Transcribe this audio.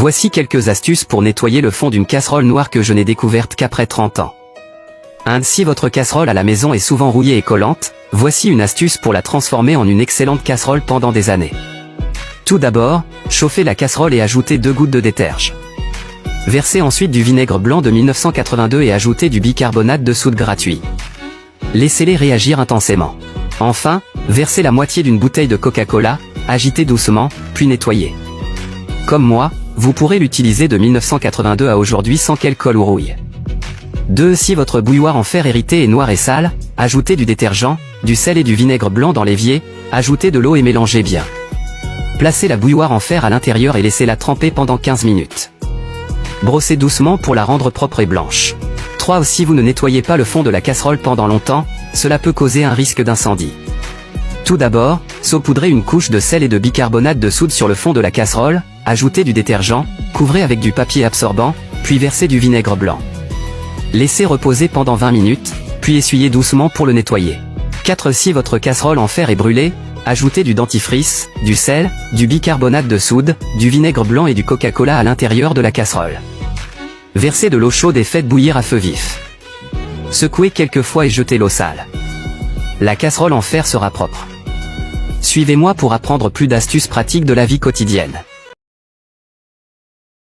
Voici quelques astuces pour nettoyer le fond d'une casserole noire que je n'ai découverte qu'après 30 ans. 1. Si votre casserole à la maison est souvent rouillée et collante, voici une astuce pour la transformer en une excellente casserole pendant des années. Tout d'abord, chauffez la casserole et ajoutez 2 gouttes de déterge. Versez ensuite du vinaigre blanc de 1982 et ajoutez du bicarbonate de soude gratuit. Laissez-les réagir intensément. Enfin, versez la moitié d'une bouteille de Coca-Cola, agitez doucement, puis nettoyez. Comme moi, vous pourrez l'utiliser de 1982 à aujourd'hui sans qu'elle colle ou rouille. 2. Si votre bouilloire en fer irrité est noir et sale, ajoutez du détergent, du sel et du vinaigre blanc dans l'évier, ajoutez de l'eau et mélangez bien. Placez la bouilloire en fer à l'intérieur et laissez-la tremper pendant 15 minutes. Brossez doucement pour la rendre propre et blanche. 3. Si vous ne nettoyez pas le fond de la casserole pendant longtemps, cela peut causer un risque d'incendie. Tout d'abord, saupoudrez une couche de sel et de bicarbonate de soude sur le fond de la casserole, ajoutez du détergent, couvrez avec du papier absorbant, puis versez du vinaigre blanc. Laissez reposer pendant 20 minutes, puis essuyez doucement pour le nettoyer. 4. Si votre casserole en fer est brûlée, ajoutez du dentifrice, du sel, du bicarbonate de soude, du vinaigre blanc et du Coca-Cola à l'intérieur de la casserole. Versez de l'eau chaude et faites bouillir à feu vif. Secouez quelques fois et jetez l'eau sale. La casserole en fer sera propre. Suivez-moi pour apprendre plus d'astuces pratiques de la vie quotidienne.